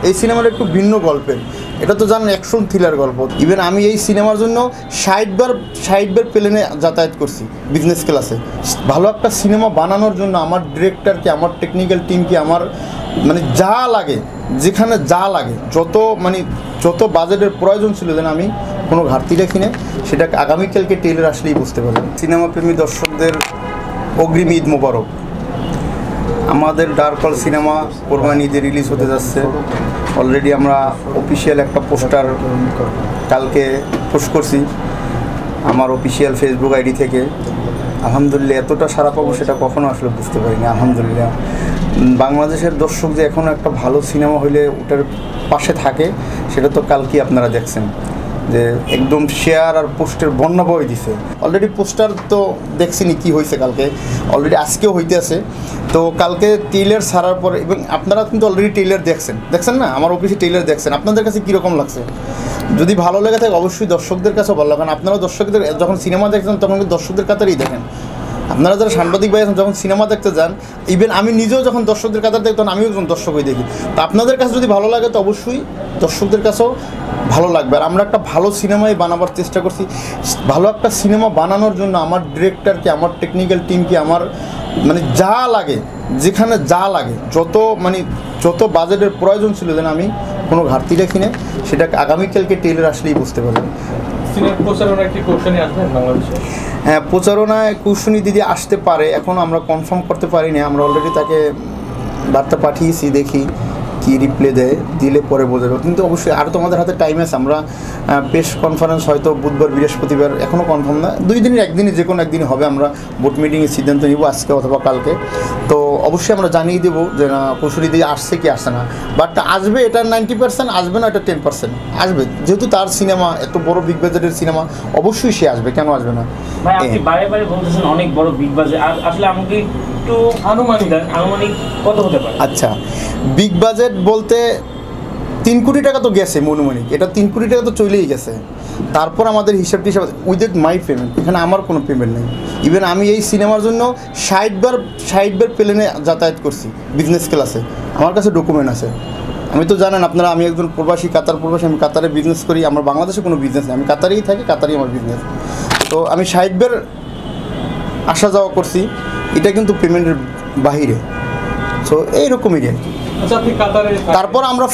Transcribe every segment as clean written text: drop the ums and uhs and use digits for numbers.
এই সিনেমাটা একটু ভিন্ন গল্পের। এটা তো জানেন অ্যাকশন থ্রিলার গল্প। ইভেন আমি এই সিনেমার জন্য 60বার প্লেনে যাতায়াত করছি বিজনেস ক্লাসে। ভালো একটা সিনেমা বানানোর জন্য আমার ডিরেক্টরকে, আমার টেকনিক্যাল টিমকে, আমার মানে যা লাগে, যেখানে যা লাগে, যত বাজেটের প্রয়োজন ছিল যেন আমি কোনো ঘাটতি রাখি না। সেটা আগামীকালকে ট্রেলার আসলেই বুঝতে পারবেন। সিনেমাপ্রেমী দর্শকদের অগ্রিম ঈদ মোবারক। আমাদের ডার্ক হল সিনেমা কোরবানি ঈদে রিলিজ হতে যাচ্ছে। অলরেডি আমরা অফিসিয়াল একটা পোস্টার কালকে পোস্ট করছি আমার অফিসিয়াল ফেসবুক আইডি থেকে। আলহামদুলিল্লাহ এতটা সারা পাবো সেটা কখনো আসলে বুঝতে পারিনি। আলহামদুলিল্লাহ বাংলাদেশের দর্শক যে এখনও একটা ভালো সিনেমা হইলে ওটার পাশে থাকে সেটা তো কালকেই আপনারা দেখছেন যে একদম শেয়ার আর পোস্টের বন্যা বই দিছে। অলরেডি পোস্টার তো দেখছিনি কি হয়েছে, কালকে অলরেডি আজকেও হইতে আছে। তো কালকে ট্রেলার ছাড়ার পরে, এবং আপনারা কিন্তু অলরেডি ট্রেলার দেখছেন না, আমার অফিসে ট্রেলার দেখছেন, আপনাদের কাছে কীরকম লাগছে? যদি ভালো লেগে থাকে অবশ্যই দর্শকদের কাছেও ভালো লাগে। কারণ আপনারা দর্শকদের যখন সিনেমা দেখছেন তখন কিন্তু দর্শকদের কাতারেই দেখেন। আপনারা যারা সাংবাদিক ভাই আছেন যখন সিনেমা দেখতে যান, ইভেন আমি নিজেও যখন দর্শকদের কাতার দেখি তখন আমিও একজন দর্শকই দেখি। তো আপনাদের কাছে যদি ভালো লাগে তো অবশ্যই দর্শকদের কাছেও ভালো লাগবে। আর আমরা একটা ভালো সিনেমাই বানাবার চেষ্টা করছি। ভালো একটা সিনেমা বানানোর জন্য আমার ডিরেক্টরকে, আমার টেকনিক্যাল টিমকে, আমার যা লাগে, যেখানে যা লাগে, যত বাজেটের প্রয়োজন ছিল যেন আমি কোনো ঘাটতি রাখি না। সেটা আগামীকালকে ট্রেলার আসলেই বুঝতে পারবেন। হ্যাঁ, প্রচারণায় কৌশনী দিদি আসতে পারে, এখন আমরা কনফার্ম করতে পারি না। আমরা অলরেডি তাকে বার্তা পাঠিয়েছি, দেখি কি রিপ্লাই দেয়, দিলে পরে বোঝা যাবে। কিন্তু অবশ্যই আরও তো আমাদের হাতে টাইম আছে। আমরা প্রেস কনফারেন্স হয়তো বুধবার, বৃহস্পতিবার, এখনও কনফার্ম না, 2 দিনের একদিনই, যে কোনো একদিনই হবে। আমরা বোর্ড মিটিংয়ের সিদ্ধান্ত নিব আজকে অথবা কালকে। তো অবশ্যই আমরা জানিয়ে দেবো যে না কৌশলী দিয়ে আসছে কি আসছে না। বাট আসবে, এটা 90%, আসবে না এটা 10% আসবে। যেহেতু তার সিনেমা এত বড় বিগ বাজেটের সিনেমা, অবশ্যই সে আসবে, কেন আসবে না? ভাই আপনি বারে বারে বলতেছেন অনেক বড় বিগ বাজেট, আসলে আমাকে একটু আনুমানিক কত হতে পারে? আচ্ছা, বিগ বাজেট বলতে 3 কোটি টাকা তো গেছে মনুমানিক, এটা 3 কোটি টাকা তো চলেই গেছে। তারপর আমাদের হিসাব উইদাউট মাই পেমেন্ট, এখানে আমার কোনো পেমেন্ট নেই। ইভেন আমি এই সিনেমার জন্য 60বার প্লেনে যাতায়াত করছি বিজনেস ক্লাসে। আমার কাছে ডকুমেন্ট আছে। আমি তো জানেন আপনারা, আমি একজন প্রবাসী, কাতার প্রবাসী। আমি কাতারে বিজনেস করি, আমার বাংলাদেশে কোনো বিজনেস নেই, আমি কাতারেই থাকি, কাতারেই আমার বিজনেস। তো আমি 60বার আসা যাওয়া করছি, এটা কিন্তু পেমেন্টের বাহিরে। সো এইরকমই আর কি। তারপর আমরা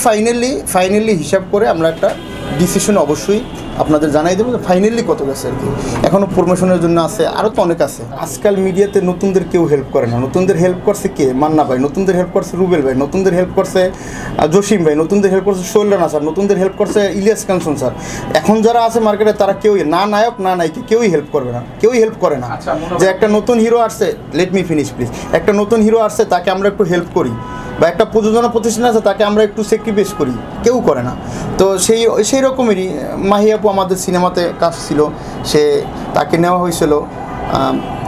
ফাইনালি হিসাব করে আমরা একটা ডিসিশন অবশ্যই আপনাদের জানাই দেবো ফাইনালি কত গেছে আর কি। এখনও প্রমোশনের জন্য আছে, আরও তো অনেক আছে। আজকাল মিডিয়াতে নতুনদের কেউ হেল্প করে না। নতুনদের হেল্প করছে কে? মান্না ভাই। নতুনদের হেল্প করছে রুবেল ভাই। নতুনদের হেল্প করছে জসিম ভাই। নতুনদের হেল্প করছে শৈল রানা স্যার। নতুনদের হেল্প করছে ইলিয়াস কাঞ্চন স্যার। এখন যারা আছে মার্কেটে তারা কেউই না নায়ক না নায়িকা, কেউই হেল্প করবে না, কেউই হেল্প করে না। যে একটা নতুন হিরো আসছে, লেট মি ফিনিশ প্লিজ, একটা নতুন হিরো আসছে তাকে আমরা একটু হেল্প করি, বা একটা প্রযোজনা প্রতিষ্ঠান আছে তাকে আমরা একটু স্যাক্রিফাইস করি, কেউ করে না। তো সেই রকমেরই মাহি আপু আমাদের সিনেমাতে কাজ ছিল, তাকে নেওয়া হয়েছিল।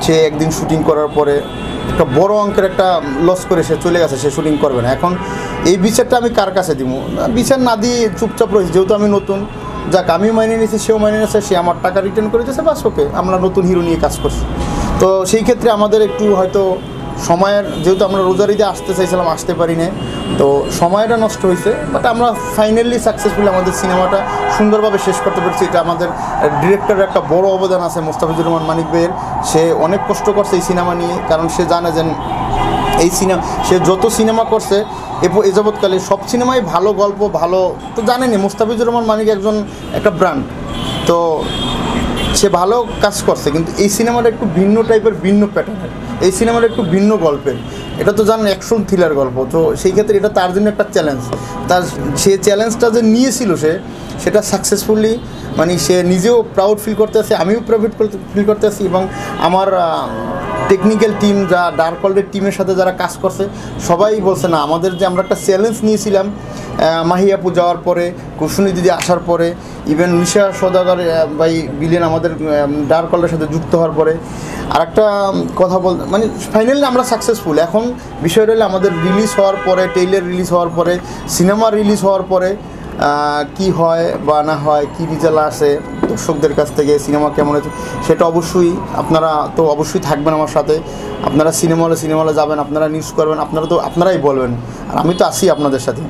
সে একদিন শুটিং করার পরে একটা বড় অঙ্কের একটা লস করে সে চলে গেছে, সে শুটিং করবে না। এখন এই বিচারটা আমি কার কাছে দিব? বিচার না দিয়ে চুপচাপ রয়েছি, যেহেতু আমি নতুন। যাক, আমি মাইনে নিয়েছি, সেও মাইনে নিয়েছে, সে আমার টাকা রিটার্ন করে দিয়েছে, বাস ওকে, আমরা নতুন হিরো নিয়ে কাজ করছি। তো সেই ক্ষেত্রে আমাদের একটু হয়তো সময়ের, যেহেতু আমরা রোজার ঈদে আসতে চাইছিলাম, আসতে পারি না, তো সময়টা নষ্ট হয়েছে। বাট আমরা ফাইনালি সাকসেসফুল আমাদের সিনেমাটা সুন্দরভাবে শেষ করতে পেরেছি। এটা আমাদের ডিরেক্টরের একটা বড় অবদান আছে, মোস্তাফিজুর রহমান মানিক ভাইয়ের। সে অনেক কষ্ট করছে এই সিনেমা নিয়ে, কারণ সে জানে যে সে যত সিনেমা করছে এ যাবৎকালে সব সিনেমাই ভালো গল্প, ভালো তো জানেনি। মোস্তাফিজুর রহমান মানিক একটা ব্র্যান্ড, তো সে ভালো কাজ করছে। কিন্তু এই সিনেমাটা একটু ভিন্ন টাইপের, ভিন্ন প্যাটার্নের। এই সিনেমাটা একটু ভিন্ন গল্পের। এটা তো জানেন অ্যাকশন থ্রিলার গল্প। তো সেই ক্ষেত্রে এটা তার জন্য একটা চ্যালেঞ্জ। সে চ্যালেঞ্জটা যে নিয়েছিল সেটা সাকসেসফুলি, সে নিজেও প্রাউড ফিল করতে আসে, আমিও প্রাউড ফিল করতে আসি, এবং আমার টেকনিক্যাল টিম, যা ডার্ক ওয়ার্ল্ডের টিমের সাথে যারা কাজ করছে সবাই বলছে না, আমাদের যে আমরা একটা চ্যালেঞ্জ নিয়েছিলাম মাহি আপু যাওয়ার পরে, কৌশনী দিদি আসার পরে, ইভেন নিশা সওদাগর ভাই বিলিয়ন আমাদের ডার্ক ওয়ার্ল্ডের সাথে যুক্ত হওয়ার পরে, আর একটা কথা ফাইনালি আমরা সাকসেসফুল। এখন বিষয়টা হলো আমাদের রিলিজ হওয়ার পরে, ট্রেইলার রিলিজ হওয়ার পরে, সিনেমা রিলিজ হওয়ার পরে কি হয় বা না হয়, কি রেজাল্ট আসে দর্শকদের কাছ থেকে, সিনেমা কেমন হয়েছে সেটা অবশ্যই আপনারা তো অবশ্যই থাকবেন আমার সাথে। আপনারা সিনেমা হলে যাবেন, আপনারা নিউজ করবেন, আপনারাই বলবেন, আর আমি তো আছি আপনাদের সাথে।